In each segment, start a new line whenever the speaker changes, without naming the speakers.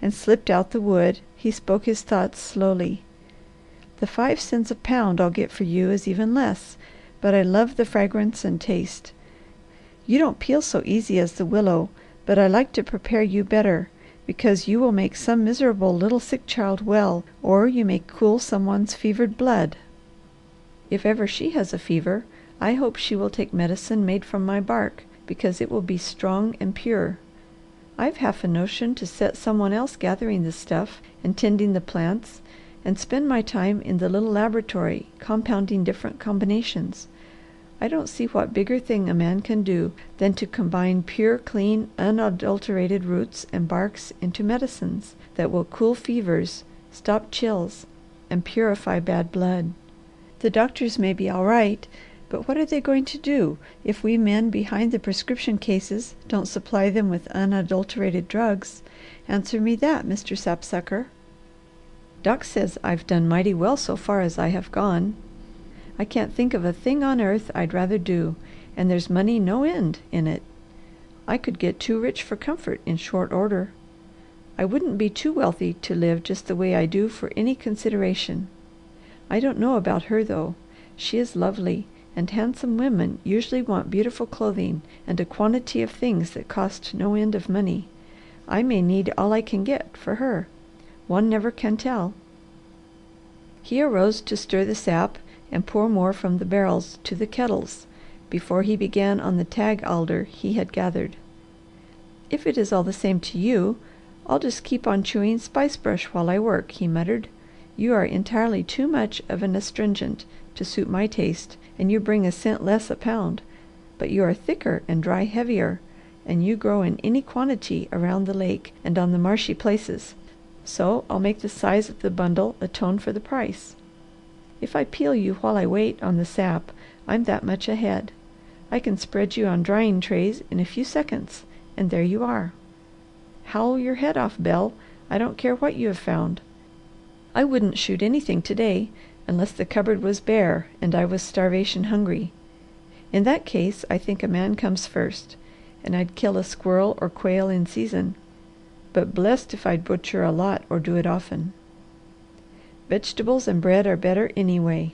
and slipped out the wood, he spoke his thoughts slowly. "The 5 cents a pound I'll get for you is even less, but I love the fragrance and taste. You don't peel so easy as the willow, but I like to prepare you better, because you will make some miserable little sick child well, or you may cool some one's fevered blood. If ever she has a fever, I hope she will take medicine made from my bark, because it will be strong and pure. I've half a notion to set some one else gathering the stuff and tending the plants, and spend my time in the little laboratory compounding different combinations. I don't see what bigger thing a man can do than to combine pure, clean, unadulterated roots and barks into medicines that will cool fevers, stop chills, and purify bad blood. The doctors may be all right, but what are they going to do if we men behind the prescription cases don't supply them with unadulterated drugs? Answer me that, Mr. Sapsucker." "Doc says I've done mighty well so far as I have gone. I can't think of a thing on earth I'd rather do, and there's money no end in it. I could get too rich for comfort in short order. I wouldn't be too wealthy to live just the way I do for any consideration. I don't know about her, though. She is lovely, and handsome women usually want beautiful clothing and a quantity of things that cost no end of money. I may need all I can get for her. One never can tell." He arose to stir the sap and pour more from the barrels to the kettles before he began on the tag alder he had gathered. "If it is all the same to you, I'll just keep on chewing spice brush while I work," he muttered. "You are entirely too much of an astringent to suit my taste, and you bring a cent less a pound, but you are thicker and dry heavier, and you grow in any quantity around the lake and on the marshy places, so I'll make the size of the bundle atone for the price. If I peel you while I wait on the sap, I'm that much ahead. I can spread you on drying trays in a few seconds, and there you are. Howl your head off, Belle. I don't care what you have found. I wouldn't shoot anything to-day unless the cupboard was bare and I was starvation hungry. In that case I think a man comes first, and I'd kill a squirrel or quail in season, but blessed if I'd butcher a lot or do it often. Vegetables and bread are better anyway.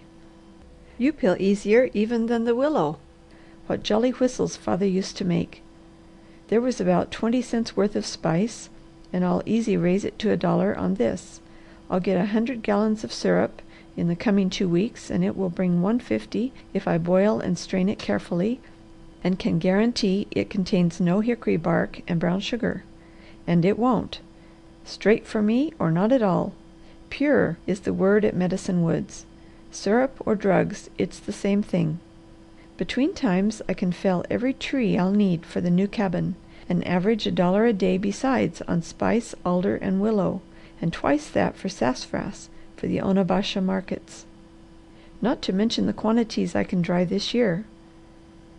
You peel easier even than the willow. What jolly whistles father used to make. There was about 20 cents worth of spice, and I'll easy raise it to $1 on this. I'll get 100 gallons of syrup in the coming 2 weeks, and it will bring 150 if I boil and strain it carefully, and can guarantee it contains no hickory bark and brown sugar. And it won't. Straight for me or not at all. Pure is the word at Medicine Woods. Syrup or drugs, it's the same thing. Between times I can fell every tree I'll need for the new cabin, and average $1 a day besides on spice, alder, and willow, and twice that for sassafras for the Onabasha markets. Not to mention the quantities I can dry this year.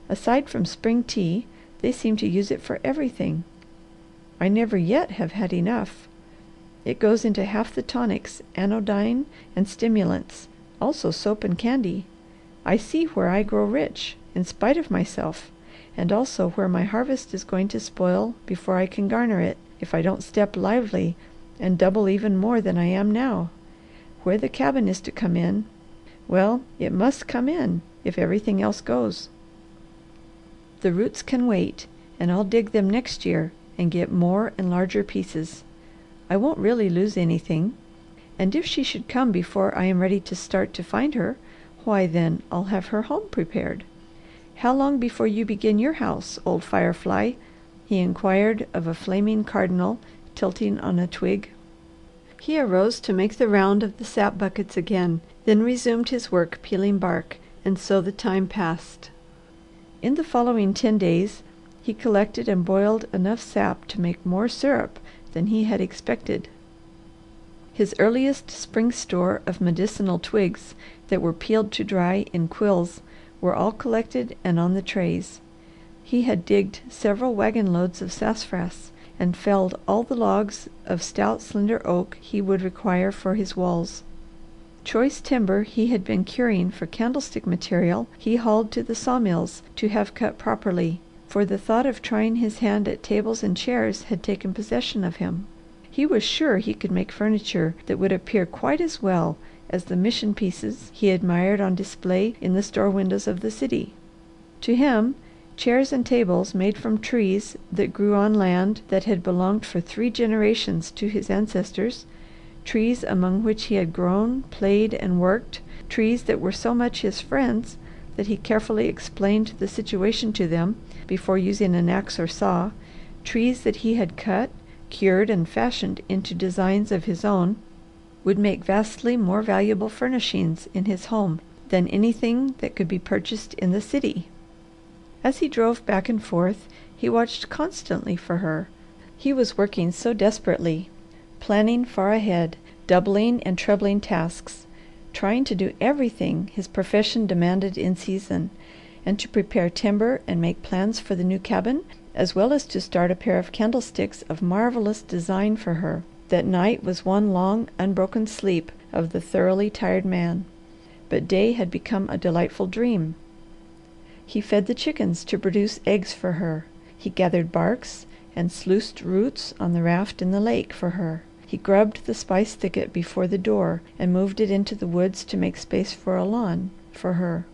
Aside from spring tea, they seem to use it for everything. I never yet have had enough. It goes into half the tonics, anodyne, and stimulants, also soap and candy. I see where I grow rich, in spite of myself, and also where my harvest is going to spoil before I can garner it, if I don't step lively and double even more than I am now. Where the cabin is to come in, well, it must come in if everything else goes. The roots can wait, and I'll dig them next year and get more and larger pieces. I won't really lose anything, and if she should come before I am ready to start to find her, why then I'll have her home prepared. How long before you begin your house, old firefly?" he inquired of a flaming cardinal tilting on a twig. He arose to make the round of the sap buckets again, then resumed his work peeling bark, and so the time passed. In the following 10 days he collected and boiled enough sap to make more syrup than he had expected. His earliest spring store of medicinal twigs that were peeled to dry in quills were all collected and on the trays. He had digged several wagon loads of sassafras and felled all the logs of stout, slender oak he would require for his walls. Choice timber he had been curing for candlestick material he hauled to the sawmills to have cut properly, for the thought of trying his hand at tables and chairs had taken possession of him. He was sure he could make furniture that would appear quite as well as the mission pieces he admired on display in the store windows of the city. To him, chairs and tables made from trees that grew on land that had belonged for 3 generations to his ancestors, trees among which he had grown, played, and worked, trees that were so much his friends that he carefully explained the situation to them before using an axe or saw, trees that he had cut, cured, and fashioned into designs of his own, would make vastly more valuable furnishings in his home than anything that could be purchased in the city. As he drove back and forth, he watched constantly for her. He was working so desperately, planning far ahead, doubling and trebling tasks, trying to do everything his profession demanded in season, and to prepare timber and make plans for the new cabin, as well as to start a pair of candlesticks of marvelous design for her, that night was one long, unbroken sleep of the thoroughly tired man, but day had become a delightful dream. He fed the chickens to produce eggs for her. He gathered barks and sluiced roots on the raft in the lake for her. He grubbed the spice thicket before the door and moved it into the woods to make space for a lawn for her.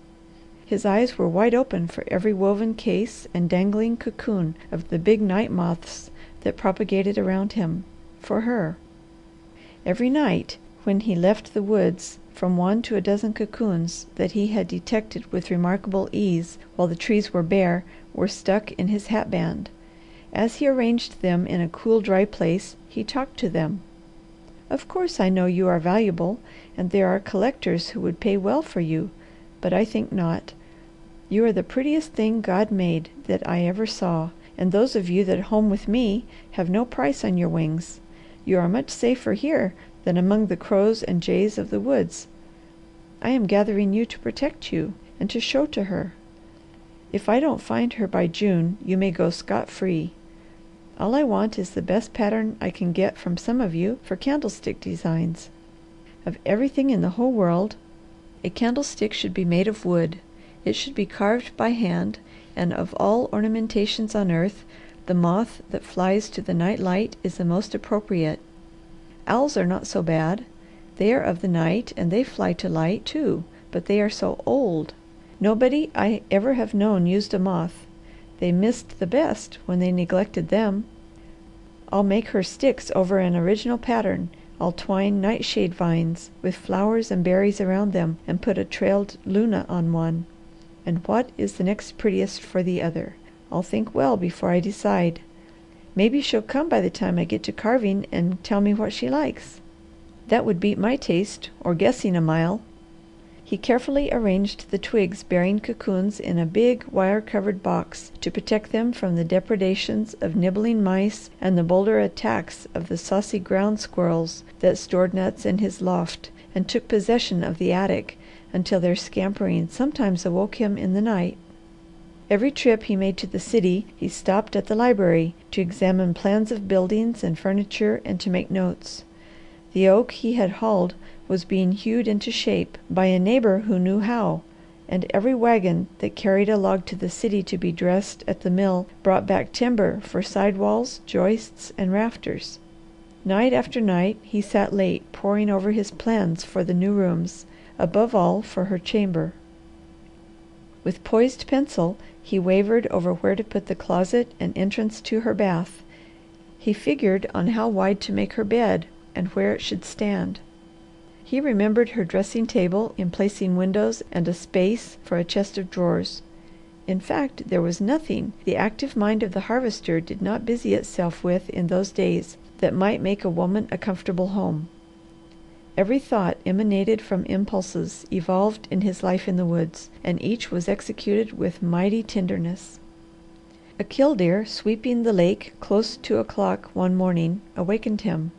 His eyes were wide open for every woven case and dangling cocoon of the big night moths that propagated around him, for her. Every night when he left the woods, from 1 to a dozen cocoons that he had detected with remarkable ease while the trees were bare were stuck in his hat band. As he arranged them in a cool, dry place, he talked to them. "Of course I know you are valuable, and there are collectors who would pay well for you, but I think not. You are the prettiest thing God made that I ever saw, and those of you that home with me have no price on your wings. You are much safer here than among the crows and jays of the woods. I am gathering you to protect you and to show to her. If I don't find her by June, you may go scot-free. All I want is the best pattern I can get from some of you for candlestick designs. Of everything in the whole world, a candlestick should be made of wood. It should be carved by hand, and of all ornamentations on earth, the moth that flies to the night light is the most appropriate. Owls are not so bad. They are of the night, and they fly to light, too, but they are so old. Nobody I ever have known used a moth. They missed the best when they neglected them. I'll make her sticks over an original pattern. I'll twine nightshade vines with flowers and berries around them, and put a trailed luna on one. And what is the next prettiest for the other? I'll think well before I decide. Maybe she'll come by the time I get to carving and tell me what she likes. That would beat my taste, or guessing a mile." He carefully arranged the twigs bearing cocoons in a big wire-covered box to protect them from the depredations of nibbling mice and the bolder attacks of the saucy ground squirrels that stored nuts in his loft and took possession of the attic until their scampering sometimes awoke him in the night. Every trip he made to the city he stopped at the library to examine plans of buildings and furniture and to make notes. The oak he had hauled was being hewed into shape by a neighbour who knew how, and every wagon that carried a log to the city to be dressed at the mill brought back timber for side walls, joists, and rafters. Night after night he sat late poring over his plans for the new rooms, above all for her chamber. With poised pencil he wavered over where to put the closet and entrance to her bath. He figured on how wide to make her bed and where it should stand. He remembered her dressing table in placing windows and a space for a chest of drawers. In fact, there was nothing the active mind of the Harvester did not busy itself with in those days that might make a woman a comfortable home. Every thought emanated from impulses evolved in his life in the woods, and each was executed with mighty tenderness. A killdeer sweeping the lake close to 2:00 one morning awakened him.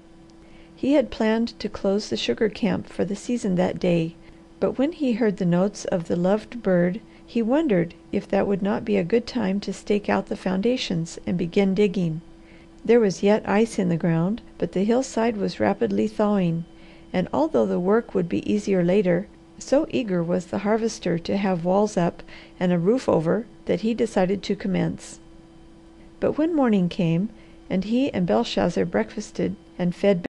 He had planned to close the sugar camp for the season that day, but when he heard the notes of the loved bird, he wondered if that would not be a good time to stake out the foundations and begin digging. There was yet ice in the ground, but the hillside was rapidly thawing, and although the work would be easier later, so eager was the Harvester to have walls up and a roof over that he decided to commence. But when morning came and he and Belshazzar breakfasted, and fed